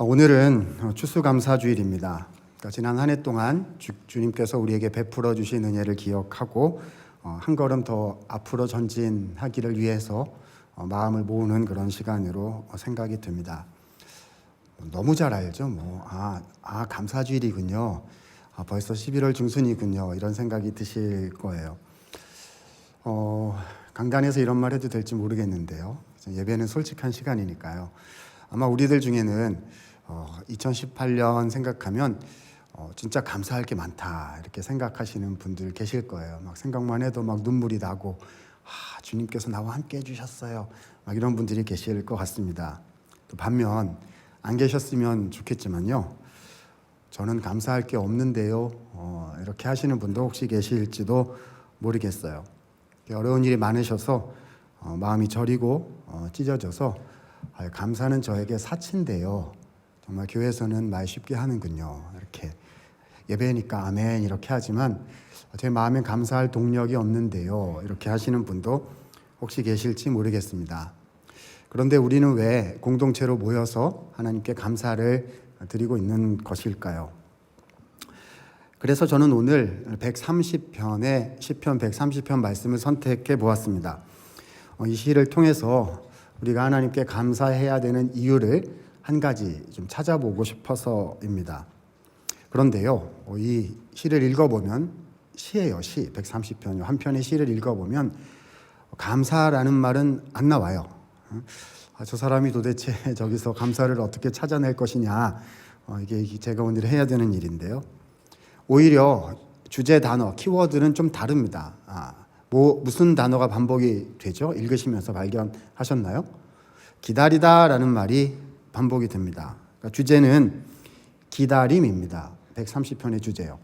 오늘은 추수감사주일입니다. 그러니까 지난 한 해 동안 주님께서 우리에게 베풀어 주신 은혜를 기억하고 한 걸음 더 앞으로 전진하기를 위해서 마음을 모으는 그런 시간으로 생각이 듭니다. 너무 잘 알죠. 감사주일이군요. 벌써 11월 중순이군요. 이런 생각이 드실 거예요. 강단에서 이런 말 해도 될지 모르겠는데요. 예배는 솔직한 시간이니까요. 아마 우리들 중에는 2018년 생각하면 진짜 감사할 게 많다 이렇게 생각하시는 분들 계실 거예요. 막 생각만 해도 막 눈물이 나고 주님께서 나와 함께 해주셨어요. 막 이런 분들이 계실 것 같습니다. 또 반면 안 계셨으면 좋겠지만요. 저는 감사할 게 없는데요. 이렇게 하시는 분도 혹시 계실지도 모르겠어요. 어려운 일이 많으셔서 마음이 저리고 찢어져서 감사는 저에게 사치인데요. 정말 교회에서는 말 쉽게 하는군요. 이렇게 예배니까 아멘 이렇게 하지만 제 마음엔 감사할 동력이 없는데요. 이렇게 하시는 분도 혹시 계실지 모르겠습니다. 그런데 우리는 왜 공동체로 모여서 하나님께 감사를 드리고 있는 것일까요? 그래서 저는 오늘 130편의 시편 130편 말씀을 선택해 보았습니다. 이 시를 통해서 우리가 하나님께 감사해야 되는 이유를 한 가지 좀 찾아보고 싶어서입니다. 그런데요, 이 시를 읽어보면 시예요, 시 130편 한 편의 시를 읽어보면 감사라는 말은 안 나와요. 저 사람이 도대체 저기서 감사를 어떻게 찾아낼 것이냐, 이게 제가 오늘 해야 되는 일인데요. 오히려 주제 단어, 키워드는 좀 다릅니다. 무슨 단어가 반복이 되죠? 읽으시면서 발견하셨나요? 기다리다라는 말이 반복이 됩니다. 그러니까 주제는 기다림입니다. 130편의 주제요.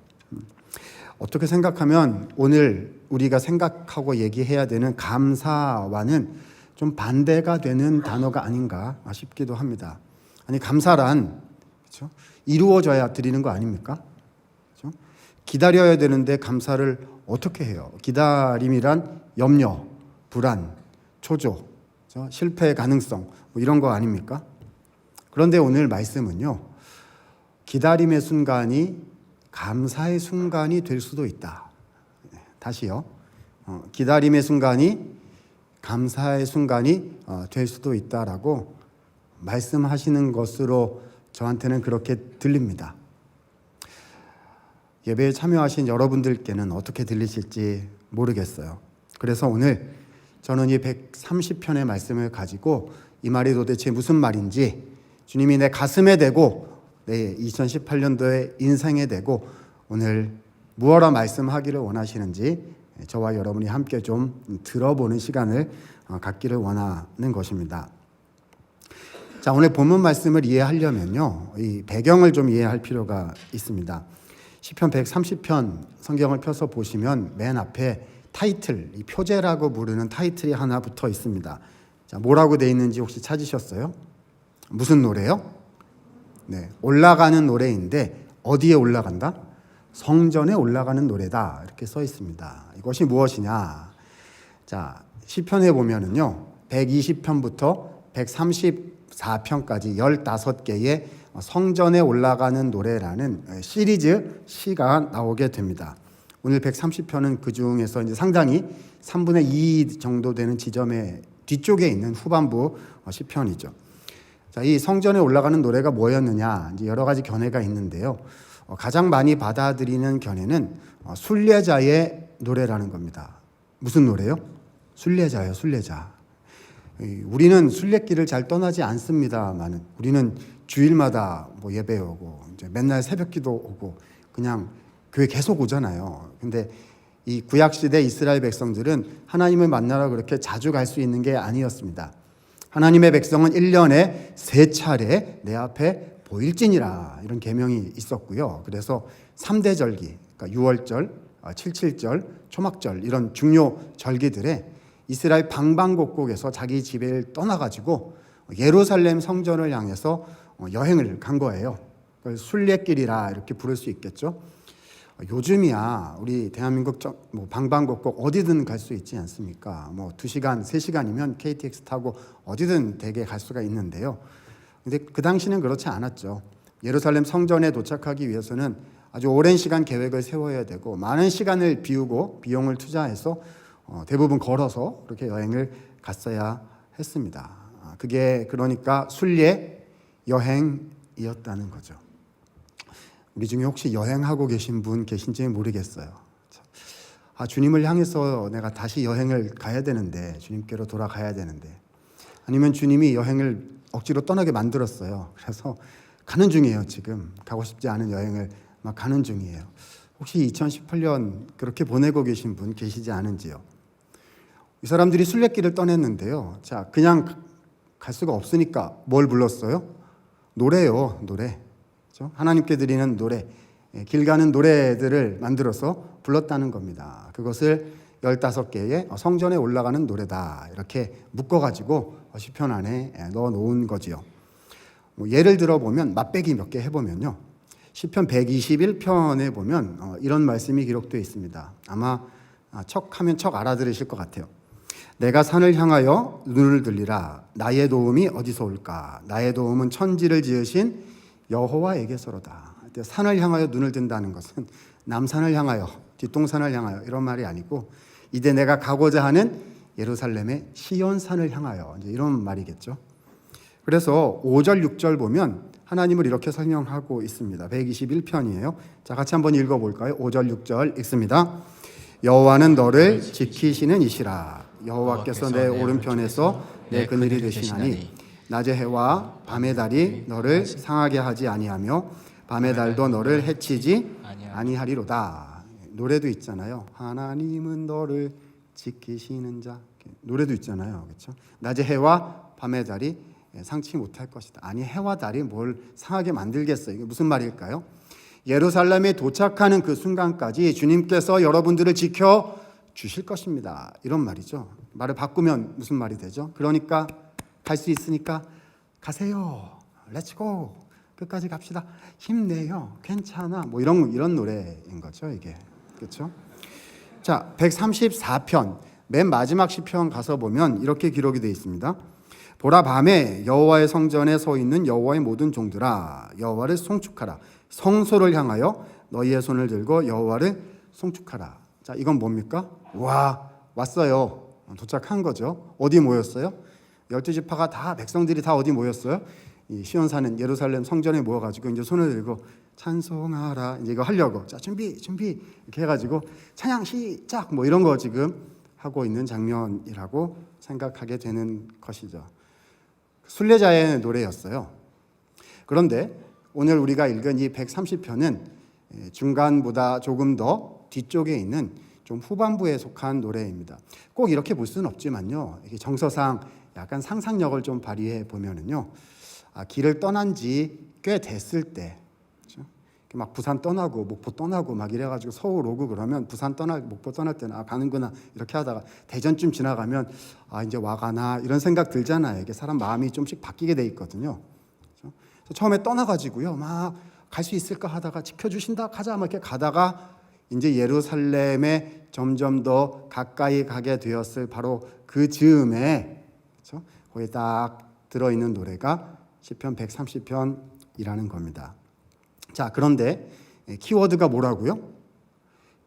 어떻게 생각하면 오늘 우리가 생각하고 얘기해야 되는 감사와는 좀 반대가 되는 단어가 아닌가 싶기도 합니다. 아니 감사란 그렇죠? 이루어져야 드리는 거 아닙니까? 그렇죠? 기다려야 되는데 감사를 어떻게 해요? 기다림이란 염려, 불안, 초조, 그렇죠? 실패의 가능성 이런 거 아닙니까? 그런데 오늘 말씀은요. 기다림의 순간이 감사의 순간이 될 수도 있다. 다시요. 기다림의 순간이 감사의 순간이 될 수도 있다라고 말씀하시는 것으로 저한테는 그렇게 들립니다. 예배에 참여하신 여러분들께는 어떻게 들리실지 모르겠어요. 그래서 오늘 저는 이 130편의 말씀을 가지고 이 말이 도대체 무슨 말인지 주님이 내 가슴에 대고 내 2018년도의 인생에 대고 오늘 무엇라 말씀하기를 원하시는지 저와 여러분이 함께 좀 들어보는 시간을 갖기를 원하는 것입니다. 자, 오늘 본문 말씀을 이해하려면요. 이 배경을 좀 이해할 필요가 있습니다. 시편 130편 성경을 펴서 보시면 맨 앞에 타이틀, 이 표제라고 부르는 타이틀이 하나 붙어 있습니다. 자, 뭐라고 되어 있는지 혹시 찾으셨어요? 무슨 노래요? 네, 올라가는 노래인데 어디에 올라간다? 성전에 올라가는 노래다. 이렇게 써 있습니다. 이것이 무엇이냐? 자, 시편에 보면은요. 120편부터 134편까지 15개의 성전에 올라가는 노래라는 시리즈 시가 나오게 됩니다. 오늘 130편은 그 중에서 이제 상당히 3분의 2 정도 되는 지점의 뒤쪽에 있는 후반부 시편이죠. 자, 이 성전에 올라가는 노래가 뭐였느냐? 이제 여러 가지 견해가 있는데요. 가장 많이 받아들이는 견해는 순례자의 노래라는 겁니다. 무슨 노래요? 순례자예요, 순례자. 우리는 순례길을 잘 떠나지 않습니다만은 우리는 주일마다 예배 오고 이제 맨날 새벽기도 오고 그냥 교회 계속 오잖아요. 근데 이 구약 시대 이스라엘 백성들은 하나님을 만나러 그렇게 자주 갈 수 있는 게 아니었습니다. 하나님의 백성은 1년에 3차례 내 앞에 보일지니라 이런 계명이 있었고요. 그래서 3대 절기, 그러니까 6월절, 77절, 초막절 이런 중요 절기들에 이스라엘 방방곡곡에서 자기 집을 떠나가지고 예루살렘 성전을 향해서 여행을 간 거예요. 그걸 순례길이라 이렇게 부를 수 있겠죠. 요즘이야 우리 대한민국 방방곡곡 어디든 갈 수 있지 않습니까? 2시간, 3시간이면 KTX 타고 어디든 대개 갈 수가 있는데요. 근데 그 당시는 그렇지 않았죠. 예루살렘 성전에 도착하기 위해서는 아주 오랜 시간 계획을 세워야 되고 많은 시간을 비우고 비용을 투자해서 대부분 걸어서 그렇게 여행을 갔어야 했습니다. 그게 그러니까 순례 여행이었다는 거죠. 우리 중에 혹시 여행하고 계신 분 계신지 모르겠어요. 주님을 향해서 내가 다시 여행을 가야 되는데, 주님께로 돌아가야 되는데, 아니면 주님이 여행을 억지로 떠나게 만들었어요. 그래서 가는 중이에요. 지금 가고 싶지 않은 여행을 막 가는 중이에요. 혹시 2018년 그렇게 보내고 계신 분 계시지 않은지요? 이 사람들이 순례길을 떠났는데요. 자, 그냥 갈 수가 없으니까 뭘 불렀어요? 노래요. 노래. 그렇죠? 하나님께 드리는 노래, 길 가는 노래들을 만들어서 불렀다는 겁니다. 그것을 15개의 성전에 올라가는 노래다 이렇게 묶어가지고 시편 안에 넣어놓은 거지요. 예를 들어보면 맛배기 몇 개 해보면요, 시편 121편에 보면 이런 말씀이 기록되어 있습니다. 아마 척하면 척 알아들으실 것 같아요. 내가 산을 향하여 눈을 들리라. 나의 도움이 어디서 올까? 나의 도움은 천지를 지으신 여호와에게서로다. 산을 향하여 눈을 든다는 것은 남산을 향하여, 뒷동산을 향하여 이런 말이 아니고 이제 내가 가고자 하는 예루살렘의 시온산을 향하여, 이제 이런 말이겠죠. 그래서 5절 6절 보면 하나님을 이렇게 설명하고 있습니다. 121편이에요. 자, 같이 한번 읽어볼까요? 5절 6절 읽습니다. 여호와는 너를 지키시는 이시라. 여호와께서 내 오른편에서 내 그늘이 되시나니 낮의 해와 밤의 달이 너를 상하게 하지 아니하며 밤의 달도 너를 해치지 아니하리로다. 노래도 있잖아요. 하나님은 너를 지키시는 자. 노래도 있잖아요. 그렇죠? 낮의 해와 밤의 달이 상치 못할 것이다. 아니, 해와 달이 뭘 상하게 만들겠어요. 이게 무슨 말일까요? 예루살렘에 도착하는 그 순간까지 주님께서 여러분들을 지켜 주실 것입니다. 이런 말이죠. 말을 바꾸면 무슨 말이 되죠? 그러니까 갈 수 있으니까 가세요. 렛츠고. 끝까지 갑시다. 힘내요. 괜찮아. 뭐 이런 노래인 거죠, 이게. 그렇죠? 자, 134편 맨 마지막 시편 가서 보면 이렇게 기록이 되어 있습니다. 보라, 밤에 여호와의 성전에 서 있는 여호와의 모든 종들아, 여호와를 송축하라. 성소를 향하여 너희의 손을 들고 여호와를 송축하라. 자, 이건 뭡니까? 와, 왔어요. 도착한 거죠. 어디 모였어요? 12지파가 다, 백성들이 다 어디 모였어요? 이 시온산은 예루살렘 성전에 모여가지고 이제 손을 들고 찬송하라, 이제 이거 하려고, 자, 준비 이렇게 해가지고 찬양 시작, 뭐 이런 거 지금 하고 있는 장면이라고 생각하게 되는 것이죠. 순례자의 노래였어요. 그런데 오늘 우리가 읽은 이 130편은 중간보다 조금 더 뒤쪽에 있는 좀 후반부에 속한 노래입니다. 꼭 이렇게 볼 수는 없지만요, 이게 정서상 약간 상상력을 좀 발휘해 보면은요, 길을 떠난 지 꽤 됐을 때, 그렇죠? 막 부산 떠나고 목포 떠나고 막 이래가지고 서울 오고 그러면 부산 떠날 목포 떠날 때는 가는구나 이렇게 하다가 대전쯤 지나가면 이제 와가나 이런 생각 들잖아요. 이게 사람 마음이 좀씩 바뀌게 돼 있거든요. 그렇죠? 처음에 떠나가지고요, 막 갈 수 있을까 하다가 지켜주신다 가자 막 이렇게 가다가 이제 예루살렘에 점점 더 가까이 가게 되었을 바로 그 즈음에, 그렇죠? 거기에 딱 들어있는 노래가 시편 130편이라는 겁니다. 자, 그런데 키워드가 뭐라고요?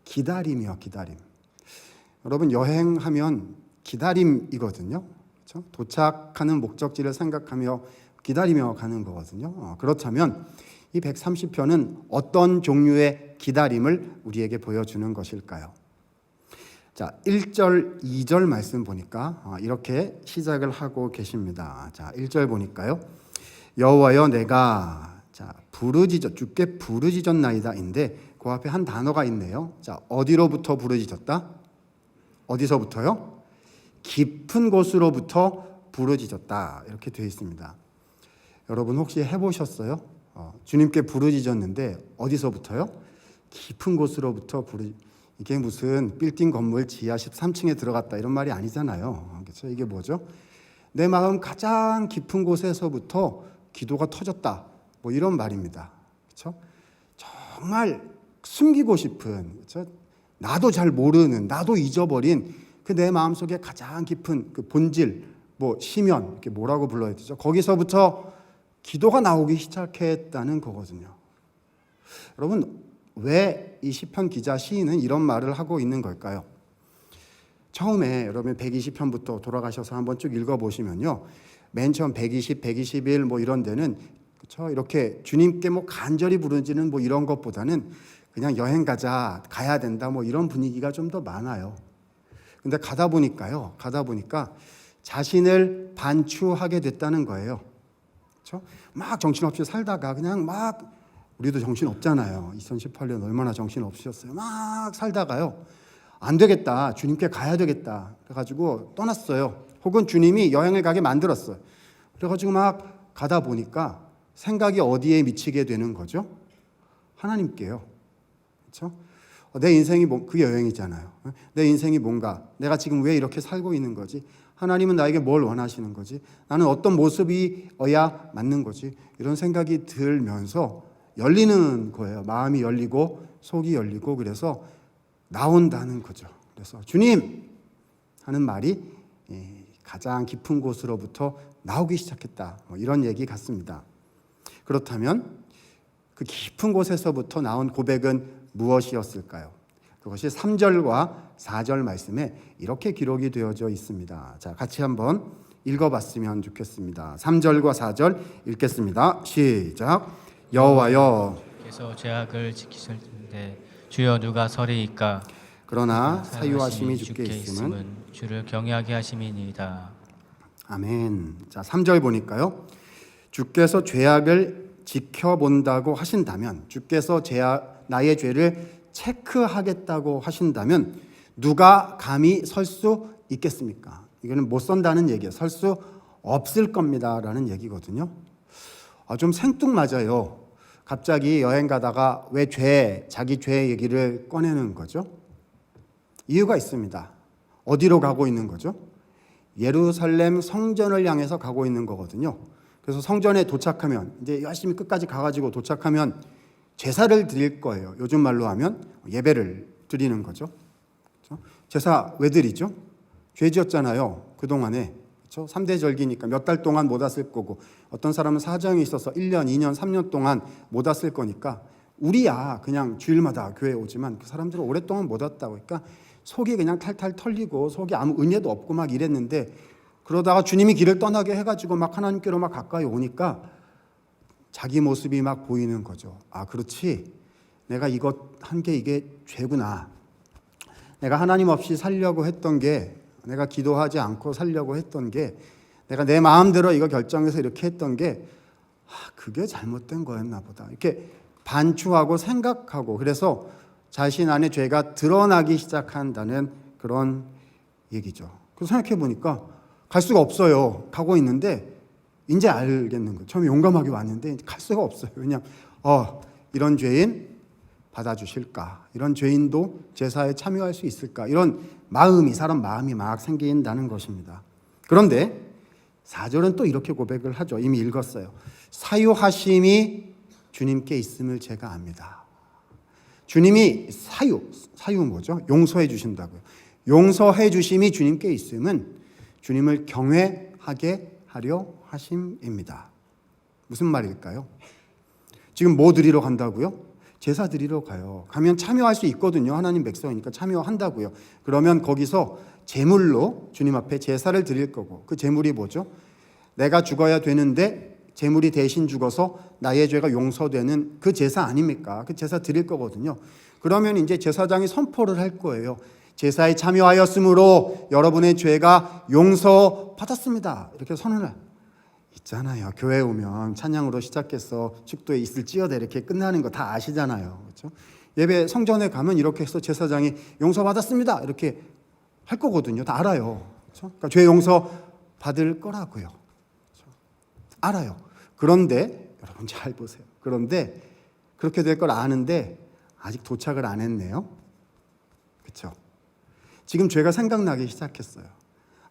기다림이요, 기다림. 여러분, 여행하면 기다림이거든요. 그렇죠? 도착하는 목적지를 생각하며 기다리며 가는 거거든요. 그렇다면 이 130편은 어떤 종류의 기다림을 우리에게 보여주는 것일까요? 자, 1절, 2절 말씀 보니까 이렇게 시작을 하고 계십니다. 자, 1절 보니까요. 여호와여, 내가 주께 부르짖었나이다인데 그 앞에 한 단어가 있네요. 자, 어디로부터 부르짖었다? 어디서부터요? 깊은 곳으로부터 부르짖었다. 이렇게 되어 있습니다. 여러분 혹시 해보셨어요? 주님께 부르짖었는데 어디서부터요? 깊은 곳으로부터 이게 무슨 빌딩 건물 지하 13층에 들어갔다 이런 말이 아니잖아요. 그렇죠? 이게 뭐죠? 내 마음 가장 깊은 곳에서부터 기도가 터졌다. 뭐 이런 말입니다. 그렇죠? 정말 숨기고 싶은, 그렇죠? 나도 잘 모르는, 나도 잊어버린 그 내 마음속에 가장 깊은 그 본질, 뭐 심연, 이렇게 뭐라고 불러야 되죠? 거기서부터 기도가 나오기 시작했다는 거거든요. 여러분, 왜 이 시편 기자 시인은 이런 말을 하고 있는 걸까요? 처음에 여러분 120편부터 돌아가셔서 한번 쭉 읽어보시면요, 맨 처음 120, 121 뭐 이런 데는 그렇죠? 이렇게 주님께 뭐 간절히 부르지는 뭐 이런 것보다는 그냥 여행 가자, 가야 된다 뭐 이런 분위기가 좀 더 많아요. 근데 가다 보니까 자신을 반추하게 됐다는 거예요. 그렇죠? 막 정신없이 살다가 그냥 막, 우리도 정신 없잖아요. 2018년 얼마나 정신 없으셨어요. 막 살다가요, 안 되겠다, 주님께 가야 되겠다 그래가지고 떠났어요. 혹은 주님이 여행을 가게 만들었어요. 그래가지고 막 가다 보니까 생각이 어디에 미치게 되는 거죠? 하나님께요. 그렇죠? 내 인생이 그게 여행이잖아요. 내 인생이 뭔가, 내가 지금 왜 이렇게 살고 있는 거지? 하나님은 나에게 뭘 원하시는 거지? 나는 어떤 모습이어야 맞는 거지? 이런 생각이 들면서 열리는 거예요. 마음이 열리고 속이 열리고, 그래서 나온다는 거죠. 그래서 주님 하는 말이 가장 깊은 곳으로부터 나오기 시작했다, 뭐 이런 얘기 같습니다. 그렇다면 그 깊은 곳에서부터 나온 고백은 무엇이었을까요? 그것이 3절과 4절 말씀에 이렇게 기록이 되어져 있습니다. 자, 같이 한번 읽어봤으면 좋겠습니다. 3절과 4절 읽겠습니다. 시작. 여호와여, 께서 죄악을 지키실 텐데 주여 누가 서리이까? 그러나 사유하심이 주께 있음은 주를 경외하게 하심이니이다. 아멘. 자, 3절 보니까요, 주께서 죄악을 지켜본다고 하신다면, 주께서 나의 죄를 체크하겠다고 하신다면 누가 감히 설 수 있겠습니까? 이거는 못 선다는 얘기예요. 설 수 없을 겁니다라는 얘기거든요. 좀 생뚱맞아요. 갑자기 여행 가다가 왜 자기 죄 얘기를 꺼내는 거죠? 이유가 있습니다. 어디로 가고 있는 거죠? 예루살렘 성전을 향해서 가고 있는 거거든요. 그래서 성전에 도착하면, 이제 열심히 끝까지 가가지고 도착하면 제사를 드릴 거예요. 요즘 말로 하면 예배를 드리는 거죠. 그렇죠? 제사 왜 드리죠? 죄 지었잖아요, 그동안에. 그렇죠? 3대 절기니까 몇 달 동안 못 왔을 거고, 어떤 사람은 사정이 있어서 1년, 2년, 3년 동안 못 왔을 거니까, 우리야 그냥 주일마다 교회 오지만 그 사람들은 오랫동안 못 왔다고. 그러니까 속이 그냥 탈탈 털리고 속이 아무 은혜도 없고 막 이랬는데, 그러다가 주님이 길을 떠나게 해가지고 막 하나님께로 막 가까이 오니까 자기 모습이 막 보이는 거죠. 아, 그렇지, 내가 이것 한 게 이게 죄구나. 내가 하나님 없이 살려고 했던 게, 내가 기도하지 않고 살려고 했던 게, 내가 내 마음대로 이거 결정해서 이렇게 했던 게, 그게 잘못된 거였나 보다, 이렇게 반추하고 생각하고, 그래서 자신 안에 죄가 드러나기 시작한다는 그런 얘기죠. 그래서 생각해 보니까 갈 수가 없어요. 가고 있는데 이제 알겠는 거예요. 처음에 용감하게 왔는데 갈 수가 없어요. 왜냐하면 이런 죄인 받아주실까? 이런 죄인도 제사에 참여할 수 있을까? 이런 마음이, 사람 마음이 막 생긴다는 것입니다. 그런데 4절은 또 이렇게 고백을 하죠. 이미 읽었어요. 사유하심이 주님께 있음을 제가 압니다. 주님이 사유 뭐죠? 용서해 주신다고요. 용서해 주심이 주님께 있음은 주님을 경외하게 하려 하심입니다. 무슨 말일까요? 지금 뭐 드리러 간다고요? 제사 드리러 가요. 가면 참여할 수 있거든요. 하나님 백성이니까 참여한다고요. 그러면 거기서 제물로 주님 앞에 제사를 드릴 거고, 그 제물이 뭐죠? 내가 죽어야 되는데 제물이 대신 죽어서 나의 죄가 용서되는 그 제사 아닙니까? 그 제사 드릴 거거든요. 그러면 이제 제사장이 선포를 할 거예요. 제사에 참여하였으므로 여러분의 죄가 용서받았습니다. 이렇게 선언을 있잖아요. 교회 오면 찬양으로 시작해서 축도에 있을지어다 이렇게 끝나는 거 다 아시잖아요. 그렇죠? 예배 성전에 가면 이렇게 해서 제사장이 용서받았습니다 이렇게 할 거거든요. 다 알아요. 그렇죠? 그러니까 죄 용서 받을 거라고요. 그렇죠? 알아요. 그런데 여러분 잘 보세요. 그런데 그렇게 될 걸 아는데 아직 도착을 안 했네요. 그렇죠? 지금 죄가 생각나기 시작했어요.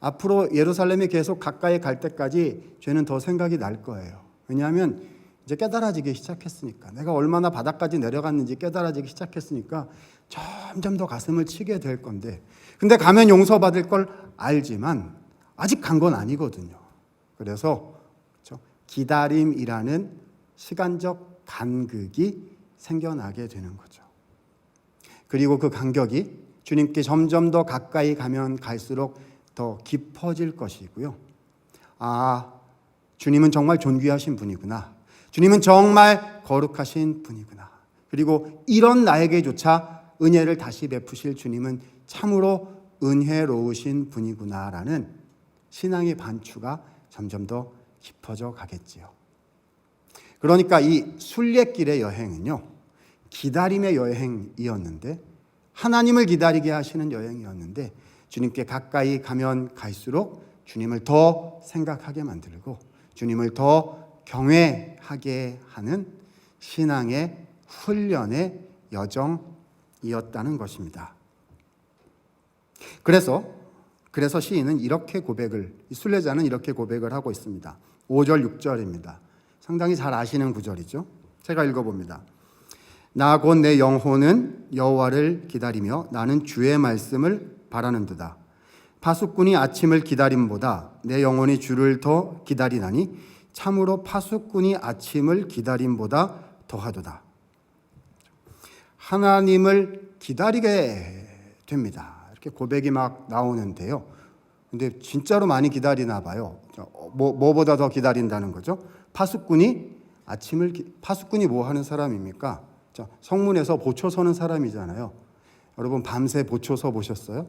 앞으로 예루살렘에 계속 가까이 갈 때까지 죄는 더 생각이 날 거예요. 왜냐하면 이제 깨달아지기 시작했으니까, 내가 얼마나 바닥까지 내려갔는지 깨달아지기 시작했으니까 점점 더 가슴을 치게 될 건데, 근데 가면 용서받을 걸 알지만 아직 간 건 아니거든요. 그래서 그렇죠? 기다림이라는 시간적 간극이 생겨나게 되는 거죠. 그리고 그 간격이 주님께 점점 더 가까이 가면 갈수록 더 깊어질 것이고요. 아, 주님은 정말 존귀하신 분이구나. 주님은 정말 거룩하신 분이구나. 그리고 이런 나에게조차 은혜를 다시 베푸실 주님은 참으로 은혜로우신 분이구나라는 신앙의 반추가 점점 더 깊어져 가겠지요. 그러니까 이 순례길의 여행은요, 기다림의 여행이었는데, 하나님을 기다리게 하시는 여행이었는데, 주님께 가까이 가면 갈수록 주님을 더 생각하게 만들고 주님을 더 경외하게 하는 신앙의 훈련의 여정이었다는 것입니다. 그래서 시인은 이렇게 순례자는 이렇게 고백을 하고 있습니다. 5절 6절입니다. 상당히 잘 아시는 구절이죠. 제가 읽어봅니다. 나 곧 내 영혼은 여호와를 기다리며 나는 주의 말씀을 바라는도다. 파수꾼이 아침을 기다림보다 내 영혼이 주를 더 기다리나니 참으로 파수꾼이 아침을 기다림보다 더하도다. 하나님을 기다리게 됩니다. 이렇게 고백이 막 나오는데요. 근데 진짜로 많이 기다리나 봐요. 뭐보다 더 기다린다는 거죠? 파수꾼이 뭐 하는 사람입니까? 성문에서 보초 서는 사람이잖아요. 여러분 밤새 보초 서 보셨어요?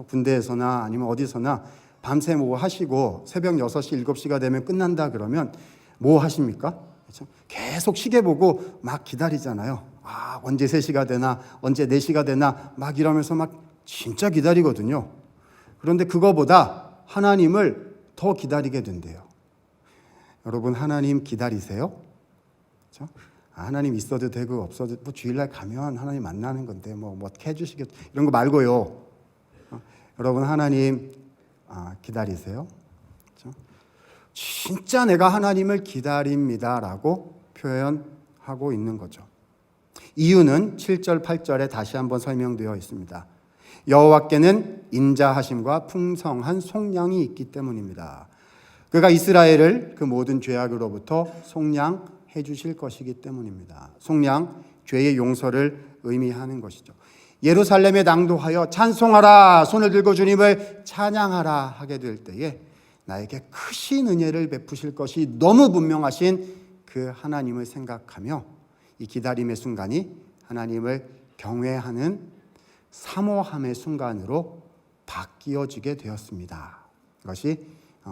군대에서나 아니면 어디서나 밤새 뭐 하시고 새벽 6시, 7시가 되면 끝난다 그러면 뭐 하십니까? 계속 시계 보고 막 기다리잖아요. 아, 언제 3시가 되나, 언제 4시가 되나 막 이러면서 막 진짜 기다리거든요. 그런데 그거보다 하나님을 더 기다리게 된대요. 여러분 하나님 기다리세요? 그렇죠? 하나님 있어도 되고 없어도 뭐 주일날 가면 하나님 만나는 건데 뭐 어떻게 해주시겠 이런 거 말고요. 여러분 하나님 기다리세요? 그렇죠? 진짜 내가 하나님을 기다립니다라고 표현하고 있는 거죠. 이유는 7절 8절에 다시 한번 설명되어 있습니다. 여호와께는 인자하심과 풍성한 속량이 있기 때문입니다. 그가 이스라엘을 그 모든 죄악으로부터 속량해 주실 것이기 때문입니다. 속량, 죄의 용서를 의미하는 것이죠. 예루살렘에 낭독하여 찬송하라, 손을 들고 주님을 찬양하라 하게 될 때에 나에게 크신 은혜를 베푸실 것이 너무 분명하신 그 하나님을 생각하며 이 기다림의 순간이 하나님을 경외하는 사모함의 순간으로 바뀌어지게 되었습니다. 이것이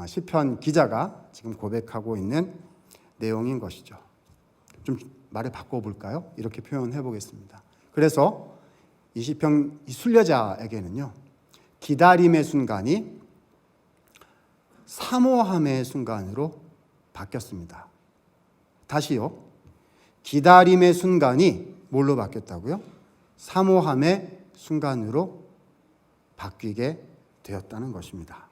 시편 기자가 지금 고백하고 있는 내용인 것이죠. 좀 말을 바꿔볼까요? 이렇게 표현해 보겠습니다. 그래서 이 시편 이 순례자에게는요, 기다림의 순간이 사모함의 순간으로 바뀌었습니다. 다시요. 기다림의 순간이 뭘로 바뀌었다고요? 사모함의 순간으로 바뀌게 되었다는 것입니다.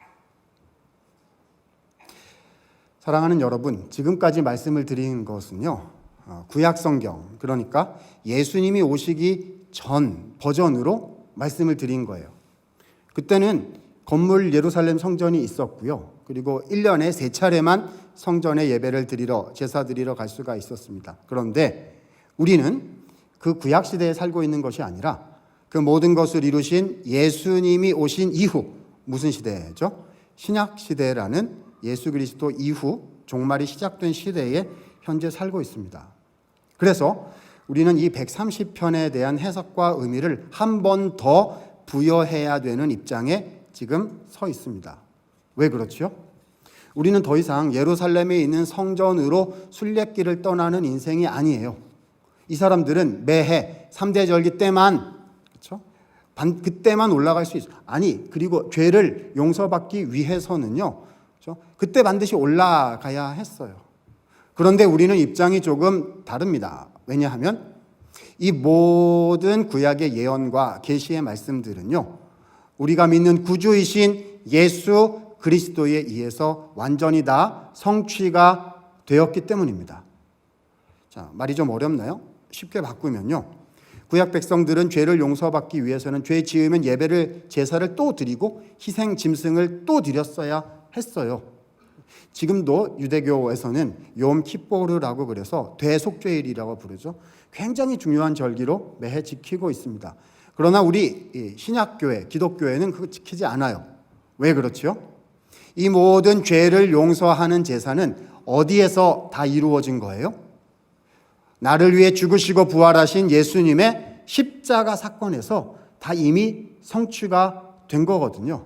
사랑하는 여러분, 지금까지 말씀을 드린 것은요, 구약 성경, 그러니까 예수님이 오시기 전 버전으로 말씀을 드린 거예요. 그때는 건물 예루살렘 성전이 있었고요. 그리고 1년에 3차례만 성전에 예배를 드리러, 제사 드리러 갈 수가 있었습니다. 그런데 우리는 그 구약 시대에 살고 있는 것이 아니라 그 모든 것을 이루신 예수님이 오신 이후, 무슨 시대죠? 신약 시대라는 예수 그리스도 이후 종말이 시작된 시대에 현재 살고 있습니다. 그래서 우리는 이 130편에 대한 해석과 의미를 한 번 더 부여해야 되는 입장에 지금 서 있습니다. 왜 그렇죠? 우리는 더 이상 예루살렘에 있는 성전으로 순례길을 떠나는 인생이 아니에요. 이 사람들은 매해 3대 절기 때만, 그렇죠? 그때만 올라갈 수 있어요. 아니, 그리고 죄를 용서받기 위해서는요, 그렇죠? 그때 반드시 올라가야 했어요. 그런데 우리는 입장이 조금 다릅니다. 왜냐하면 이 모든 구약의 예언과 계시의 말씀들은요, 우리가 믿는 구주이신 예수 그리스도에 의해서 완전히 다 성취가 되었기 때문입니다. 자, 말이 좀 어렵나요? 쉽게 바꾸면요, 구약 백성들은 죄를 용서받기 위해서는 죄 지으면 예배를 제사를 또 드리고 희생 짐승을 또 드렸어야 했어요. 지금도 유대교에서는 욤 키포르라고 그래서 대속죄일이라고 부르죠. 굉장히 중요한 절기로 매해 지키고 있습니다. 그러나 우리 신약교회, 기독교회는 그거 지키지 않아요. 왜 그렇죠? 이 모든 죄를 용서하는 제사는 어디에서 다 이루어진 거예요? 나를 위해 죽으시고 부활하신 예수님의 십자가 사건에서 다 이미 성취가 된 거거든요.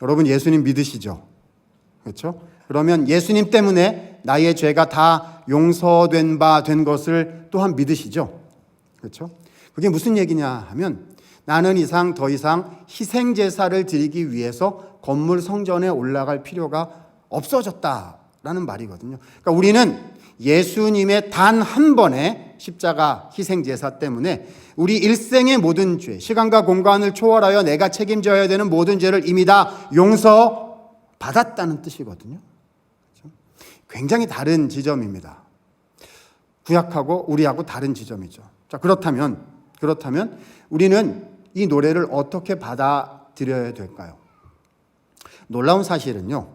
여러분 예수님 믿으시죠? 그렇죠? 그러면 예수님 때문에 나의 죄가 다 용서된 바 된 것을 또한 믿으시죠? 그렇죠? 그게 무슨 얘기냐 하면 나는 더 이상 희생 제사를 드리기 위해서 건물 성전에 올라갈 필요가 없어졌다라는 말이거든요. 그러니까 우리는 예수님의 단 한 번의 십자가 희생 제사 때문에 우리 일생의 모든 죄, 시간과 공간을 초월하여 내가 책임져야 되는 모든 죄를 이미 다 용서받았다는 뜻이거든요. 그렇죠? 굉장히 다른 지점입니다. 구약하고 우리하고 다른 지점이죠. 자, 그렇다면 우리는 이 노래를 어떻게 받아들여야 될까요? 놀라운 사실은요.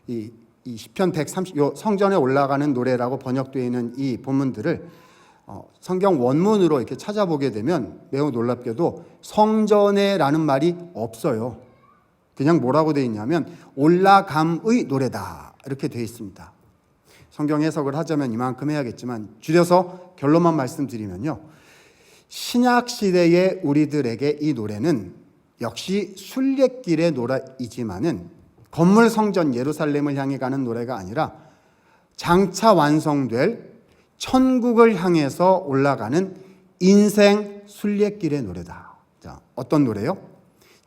이 시편 130 성전에 올라가는 노래라고 번역되어 있는 이 본문들을 성경 원문으로 이렇게 찾아보게 되면 매우 놀랍게도 성전에라는 말이 없어요. 그냥 뭐라고 되어 있냐면 올라감의 노래다 이렇게 되어 있습니다. 성경 해석을 하자면 이만큼 해야겠지만 줄여서 결론만 말씀드리면요. 신약 시대의 우리들에게 이 노래는 역시 순례길의 노래이지만은 건물 성전 예루살렘을 향해 가는 노래가 아니라 장차 완성될 천국을 향해서 올라가는 인생 순례길의 노래다. 자, 어떤 노래요?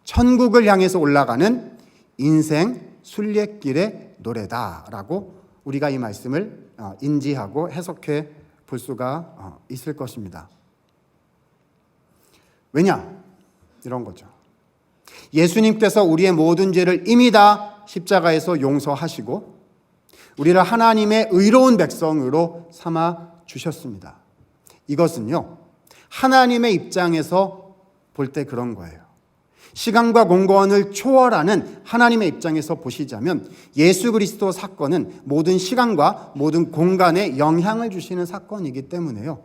천국을 향해서 올라가는 인생 순례길의 노래다라고 우리가 이 말씀을 인지하고 해석해 볼 수가 있을 것입니다. 왜냐? 이런 거죠. 예수님께서 우리의 모든 죄를 이미 다 십자가에서 용서하시고 우리를 하나님의 의로운 백성으로 삼아 주셨습니다. 이것은요, 하나님의 입장에서 볼 때 그런 거예요. 시간과 공간을 초월하는 하나님의 입장에서 보시자면 예수 그리스도 사건은 모든 시간과 모든 공간에 영향을 주시는 사건이기 때문에요.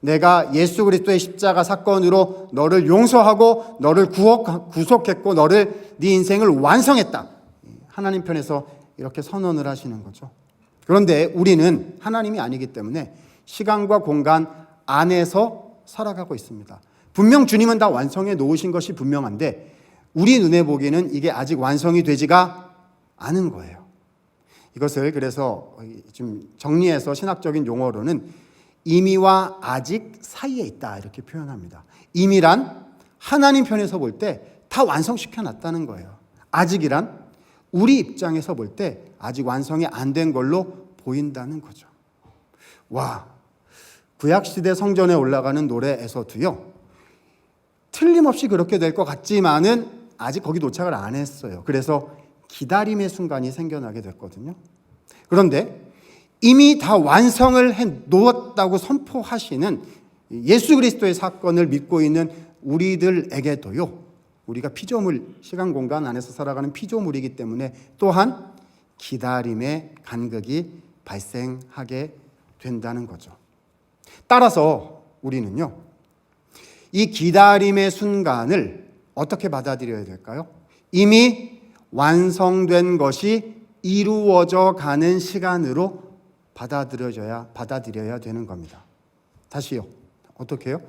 내가 예수 그리스도의 십자가 사건으로 너를 용서하고 너를 구속했고 너를 네 인생을 완성했다. 하나님 편에서 이렇게 선언을 하시는 거죠. 그런데 우리는 하나님이 아니기 때문에 시간과 공간 안에서 살아가고 있습니다. 분명 주님은 다 완성해 놓으신 것이 분명한데 우리 눈에 보기에는 이게 아직 완성이 되지가 않은 거예요. 이것을 그래서 좀 정리해서 신학적인 용어로는 이미와 아직 사이에 있다 이렇게 표현합니다. 이미란 하나님 편에서 볼 때 다 완성시켜 놨다는 거예요. 아직이란 우리 입장에서 볼 때 아직 완성이 안 된 걸로 보인다는 거죠. 와, 구약시대 성전에 올라가는 노래에서도요. 틀림없이 그렇게 될 것 같지만은 아직 거기 도착을 안 했어요. 그래서 기다림의 순간이 생겨나게 됐거든요. 그런데 이미 다 완성을 해 놓았다고 선포하시는 예수 그리스도의 사건을 믿고 있는 우리들에게도요. 우리가 피조물, 시간 공간 안에서 살아가는 피조물이기 때문에 또한 기다림의 간극이 발생하게 된다는 거죠. 따라서 우리는요. 이 기다림의 순간을 어떻게 받아들여야 될까요? 이미 완성된 것이 이루어져 가는 시간으로 받아들여야 되는 겁니다. 다시요. 어떻게 해요?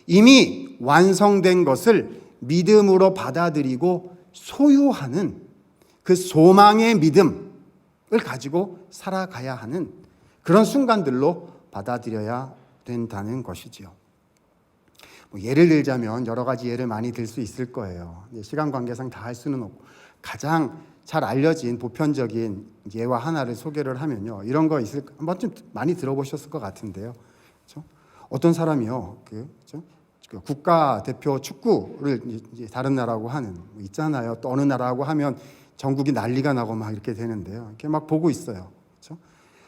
이미 완성된 것을 믿음으로 받아들이고 소유하는 그 소망의 믿음을 가지고 살아가야 하는 그런 순간들로 받아들여야 된다는 것이지요. 예를 들자면 여러 가지 예를 많이 들 수 있을 거예요. 시간 관계상 다 할 수는 없고 가장 잘 알려진 보편적인 예와 하나를 소개를 하면요. 이런 거 한 번쯤 많이 들어보셨을 것 같은데요. 그렇죠? 어떤 사람이요. 그렇죠? 국가대표 축구를 이제 다른 나라하고 하는 있잖아요. 또 어느 나라하고 하면 전국이 난리가 나고 막 이렇게 되는데요. 이렇게 막 보고 있어요. 그렇죠?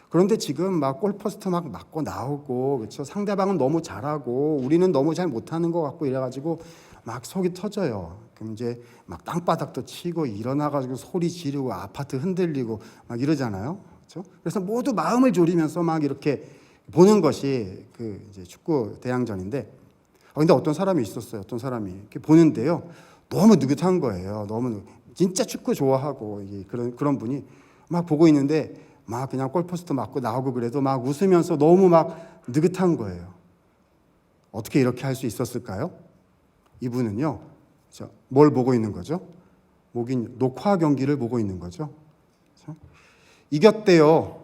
그런데 지금 막 골포스트 막 맞고 나오고 그렇죠? 상대방은 너무 잘하고 우리는 너무 잘 못하는 것 같고 이래가지고 막 속이 터져요. 그럼 이제 막 땅바닥도 치고 일어나가지고 소리 지르고 아파트 흔들리고 막 이러잖아요. 그렇죠? 그래서 모두 마음을 졸이면서 막 이렇게 보는 것이 그 이제 축구 대항전인데, 근데 어떤 사람이 있었어요. 어떤 사람이 이렇게 보는데요, 너무 느긋한 거예요. 너무 진짜 축구 좋아하고 그런 분이 막 보고 있는데 막 그냥 골포스트 맞고 나오고 그래도 막 웃으면서 너무 막 느긋한 거예요. 어떻게 이렇게 할 수 있었을까요? 이분은요, 뭘 보고 있는 거죠? 녹화 경기를 보고 있는 거죠. 그렇죠? 이겼대요.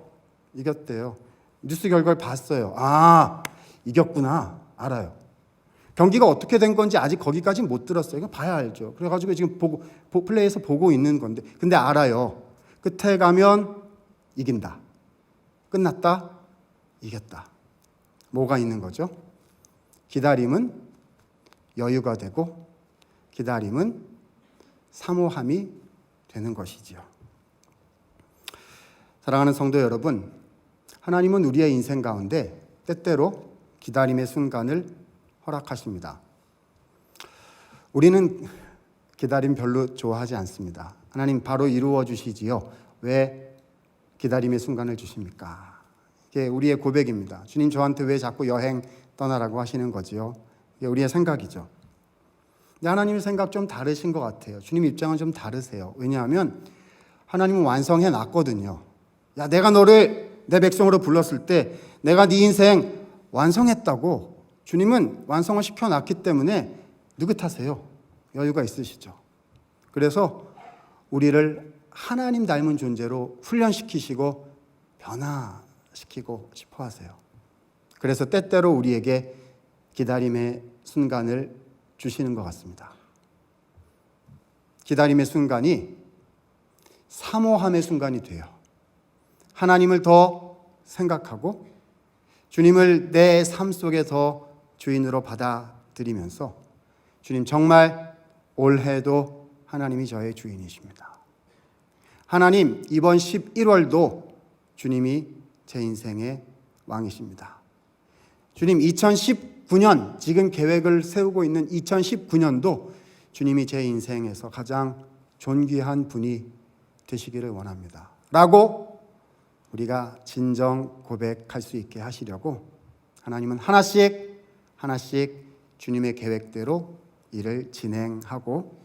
뉴스 결과를 봤어요. 아, 이겼구나. 알아요. 경기가 어떻게 된 건지 아직 거기까지 못 들었어요. 이거 봐야 알죠. 그래가지고 지금 플레이에서 보고 있는 건데, 근데 알아요. 끝에 가면 이긴다. 끝났다. 이겼다. 뭐가 있는 거죠? 기다림은 여유가 되고, 기다림은 사모함이 되는 것이지요. 사랑하는 성도 여러분, 하나님은 우리의 인생 가운데 때때로 기다림의 순간을 허락하십니다. 우리는 기다림 별로 좋아하지 않습니다. 하나님 바로 이루어 주시지요. 왜 기다림의 순간을 주십니까? 이게 우리의 고백입니다. 주님, 저한테 왜 자꾸 여행 떠나라고 하시는 거지요? 이게 우리의 생각이죠. 근데 하나님의 생각 좀 다르신 것 같아요. 주님 입장은 좀 다르세요. 왜냐하면 하나님은 완성해 놨거든요. 야, 내가 너를 내 백성으로 불렀을 때 내가 네 인생 완성했다고. 주님은 완성을 시켜놨기 때문에 느긋하세요. 여유가 있으시죠. 그래서 우리를 하나님 닮은 존재로 훈련시키시고 변화시키고 싶어 하세요. 그래서 때때로 우리에게 기다림의 순간을 주시는 것 같습니다. 기다림의 순간이 사모함의 순간이 돼요. 하나님을 더 생각하고 주님을 내 삶 속에 더 주인으로 받아들이면서, 주님 정말 올해도 하나님이 저의 주인이십니다. 하나님, 이번 11월도 주님이 제 인생의 왕이십니다. 주님, 2019년, 지금 계획을 세우고 있는 2019년도 주님이 제 인생에서 가장 존귀한 분이 되시기를 원합니다. 라고 우리가 진정 고백할 수 있게 하시려고 하나님은 하나씩 주님의 계획대로 일을 진행하고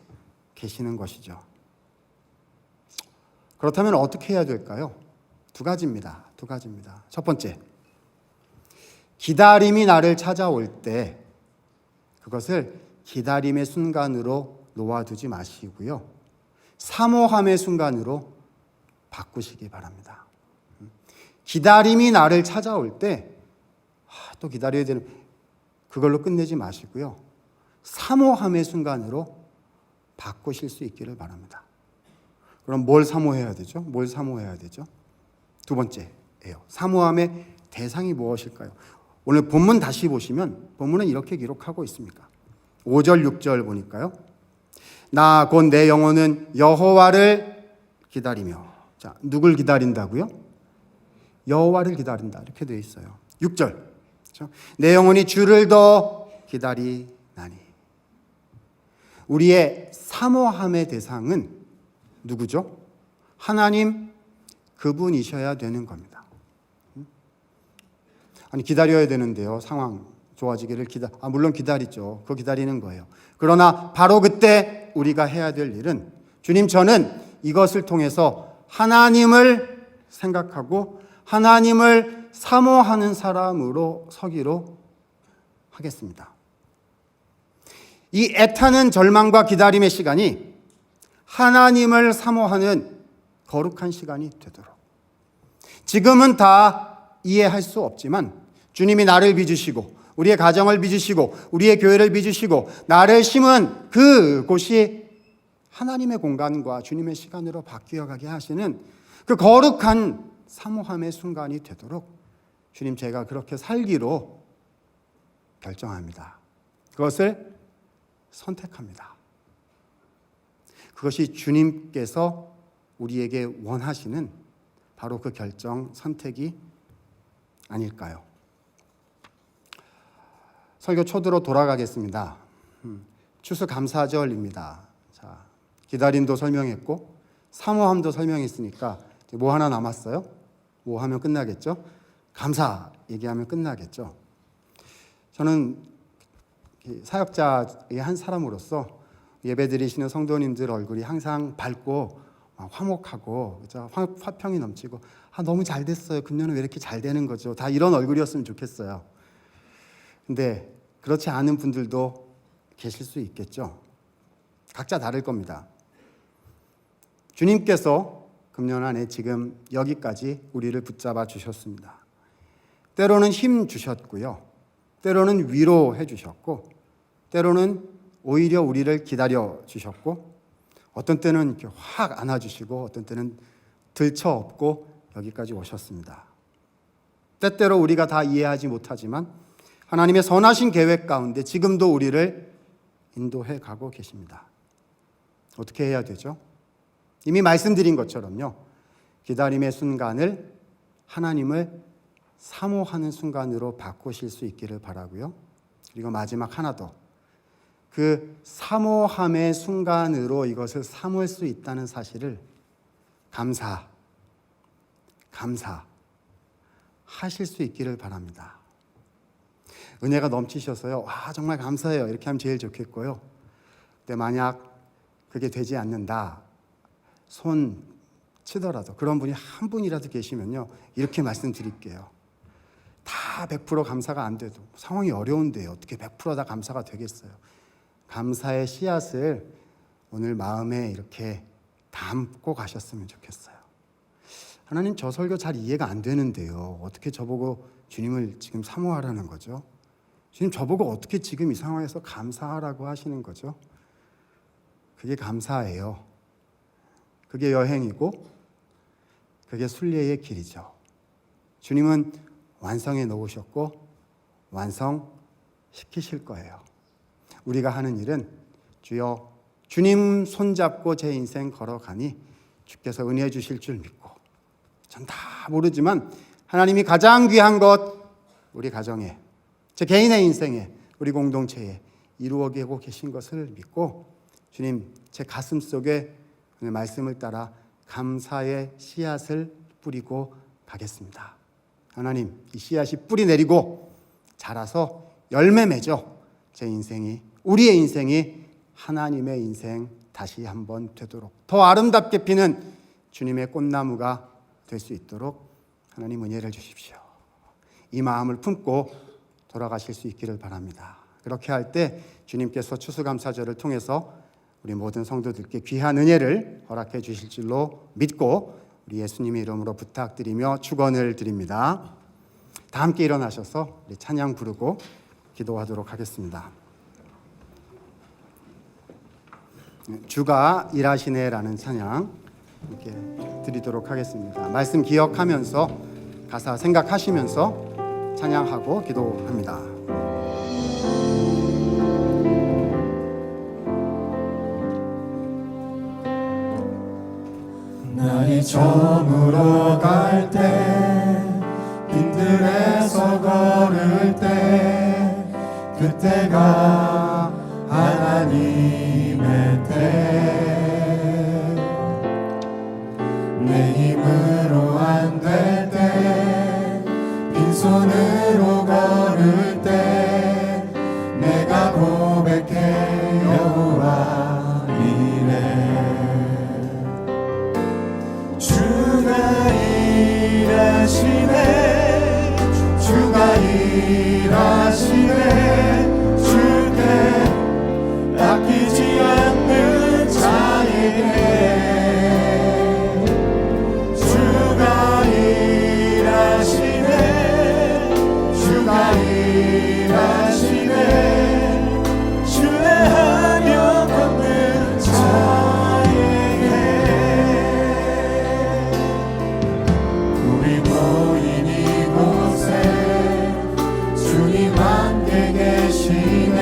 계시는 것이죠. 그렇다면 어떻게 해야 될까요? 두 가지입니다. 첫 번째, 기다림이 나를 찾아올 때 그것을 기다림의 순간으로 놓아두지 마시고요, 사모함의 순간으로 바꾸시기 바랍니다. 기다림이 나를 찾아올 때 또 기다려야 되는, 그걸로 끝내지 마시고요, 사모함의 순간으로 바꾸실 수 있기를 바랍니다. 그럼 뭘 사모해야 되죠? 두 번째예요. 사모함의 대상이 무엇일까요? 오늘 본문 다시 보시면 본문은 이렇게 기록하고 있습니다. 5절 6절 보니까요, 나 곧 내 영혼은 여호와를 기다리며. 자, 누굴 기다린다고요? 여호와를 기다린다, 이렇게 되어 있어요. 6절, 그렇죠? 내 영혼이 주를 더 기다리나니. 우리의 사모함의 대상은 누구죠? 하나님, 그분이셔야 되는 겁니다. 아니, 기다려야 되는데요, 상황 좋아지기를 물론 기다리죠. 그거 기다리는 거예요. 그러나 바로 그때 우리가 해야 될 일은, 주님, 저는 이것을 통해서 하나님을 생각하고 하나님을 사모하는 사람으로 서기로 하겠습니다. 이 애타는 절망과 기다림의 시간이 하나님을 사모하는 거룩한 시간이 되도록. 지금은 다 이해할 수 없지만 주님이 나를 빚으시고 우리의 가정을 빚으시고 우리의 교회를 빚으시고 나를 심은 그곳이 하나님의 공간과 주님의 시간으로 바뀌어가게 하시는 그 거룩한 사모함의 순간이 되도록 주님, 제가 그렇게 살기로 결정합니다. 그것을 선택합니다. 그것이 주님께서 우리에게 원하시는 바로 그 결정, 선택이 아닐까요? 설교 초대로 돌아가겠습니다. 추수감사절입니다. 기다림도 설명했고 사모함도 설명했으니까 뭐 하나 남았어요? 뭐 하면 끝나겠죠? 감사 얘기하면 끝나겠죠. 저는 사역자의 한 사람으로서 예배드리시는 성도님들 얼굴이 항상 밝고 화목하고 그죠? 화평이 넘치고 너무 잘 됐어요. 금년은 왜 이렇게 잘 되는 거죠? 다 이런 얼굴이었으면 좋겠어요. 근데 그렇지 않은 분들도 계실 수 있겠죠. 각자 다를 겁니다. 주님께서 금년 안에 지금 여기까지 우리를 붙잡아 주셨습니다. 때로는 힘 주셨고요. 때로는 위로해 주셨고 때로는 오히려 우리를 기다려 주셨고 어떤 때는 이렇게 확 안아주시고 어떤 때는 들쳐업고 여기까지 오셨습니다. 때때로 우리가 다 이해하지 못하지만 하나님의 선하신 계획 가운데 지금도 우리를 인도해 가고 계십니다. 어떻게 해야 되죠? 이미 말씀드린 것처럼요. 기다림의 순간을 하나님을 사모하는 순간으로 바꾸실 수 있기를 바라고요. 그리고 마지막 하나 더. 그 사모함의 순간으로 이것을 삼을 수 있다는 사실을 감사하실 수 있기를 바랍니다. 은혜가 넘치셔서요. 정말 감사해요. 이렇게 하면 제일 좋겠고요. 근데 만약 그게 되지 않는다. 손 치더라도 그런 분이 한 분이라도 계시면요. 이렇게 말씀드릴게요. 다 100% 감사가 안 돼도 상황이 어려운데 어떻게 100% 다 감사가 되겠어요. 감사의 씨앗을 오늘 마음에 이렇게 담고 가셨으면 좋겠어요. 하나님 저 설교 잘 이해가 안 되는데요. 어떻게 저보고 주님을 지금 사모하라는 거죠? 주님 저보고 어떻게 지금 이 상황에서 감사하라고 하시는 거죠? 그게 감사예요. 그게 여행이고 그게 순례의 길이죠. 주님은 완성해 놓으셨고 완성시키실 거예요. 우리가 하는 일은 주여 주님 손잡고 제 인생 걸어가니 주께서 은혜 주실 줄 믿고 전 다 모르지만 하나님이 가장 귀한 것 우리 가정에 제 개인의 인생에 우리 공동체에 이루어가고 계신 것을 믿고 주님 제 가슴 속에 오늘 말씀을 따라 감사의 씨앗을 뿌리고 가겠습니다. 하나님 이 씨앗이 뿌리 내리고 자라서 열매 맺어 제 인생이 우리의 인생이 하나님의 인생 다시 한번 되도록 더 아름답게 피는 주님의 꽃나무가 될 수 있도록 하나님 은혜를 주십시오. 이 마음을 품고 돌아가실 수 있기를 바랍니다. 그렇게 할 때 주님께서 추수감사절을 통해서 우리 모든 성도들께 귀한 은혜를 허락해 주실 줄로 믿고 우리 예수님의 이름으로 부탁드리며 축원을 드립니다. 다 함께 일어나셔서 우리 찬양 부르고 기도하도록 하겠습니다. 주가 일하시네라는 찬양 이렇게 드리도록 하겠습니다. 말씀 기억하면서 가사 생각하시면서 찬양하고 기도합니다. 날이 저물어 갈 때 빈들에서 걸을 때 그때가 하나님의 때 내 힘으로 안 될 때 빈손으로 걸을 때 내가 고백해 여호와 이래 주가 일하시네 주가 일하시네 주께 아끼지 않는 자에게 주가 일하시네 주가 일하시네 신뢰하며 걷는 자에게 우리 모인 이곳에 주님 함께 계시네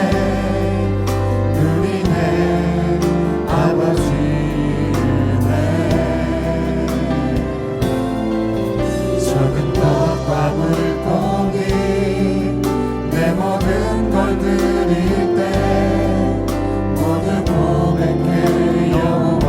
누리네 아버지네 적은 떡과 물고기 내 모든 걸 드릴 때 모두 고백해 여호와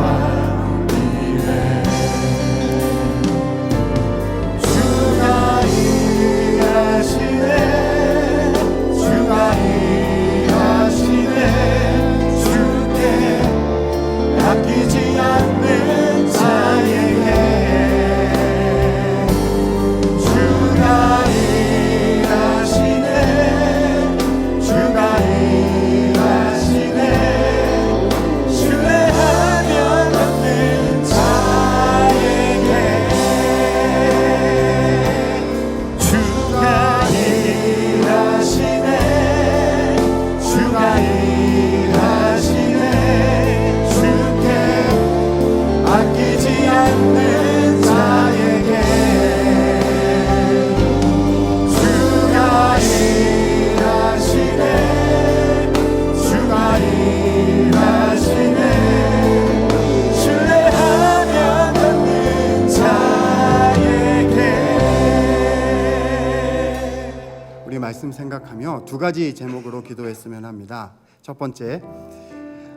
말씀 생각하며 두 가지 제목으로 기도했으면 합니다. 첫 번째,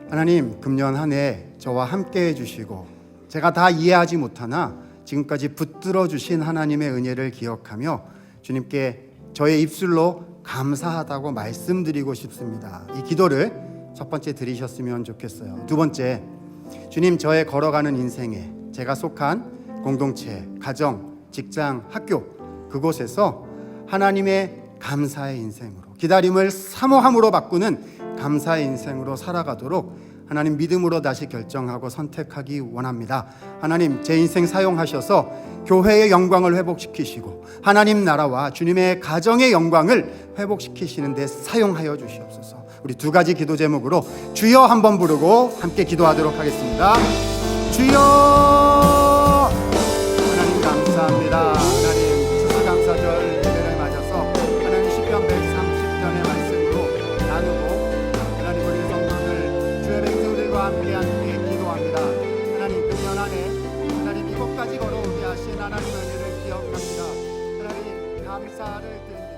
하나님 금년 한 해 저와 함께 해주시고 제가 다 이해하지 못하나 지금까지 붙들어 주신 하나님의 은혜를 기억하며 주님께 저의 입술로 감사하다고 말씀드리고 싶습니다. 이 기도를 첫 번째 드리셨으면 좋겠어요. 두 번째, 주님, 저의 걸어가는 인생에 제가 속한 공동체, 가정, 직장, 학교 그곳에서 하나님의 감사의 인생으로, 기다림을 사모함으로 바꾸는 감사의 인생으로 살아가도록 하나님 믿음으로 다시 결정하고 선택하기 원합니다. 하나님, 제 인생 사용하셔서 교회의 영광을 회복시키시고 하나님 나라와 주님의 가정의 영광을 회복시키시는 데 사용하여 주시옵소서. 우리 두 가지 기도 제목으로 주여 한번 부르고 함께 기도하도록 하겠습니다. 주여, 하나님 감사합니다. 하나님 추수감사절 예배를 맞아서 하나님 시편 130편의 말씀으로 나누고 하나님 우리 성도들 주의 백성들과 함께 기도합니다. 하나님 금년 안에 하나님 이곳까지 걸어오게 하신 하나님 은혜를 기억합니다. 하나님 감사를 드립니다.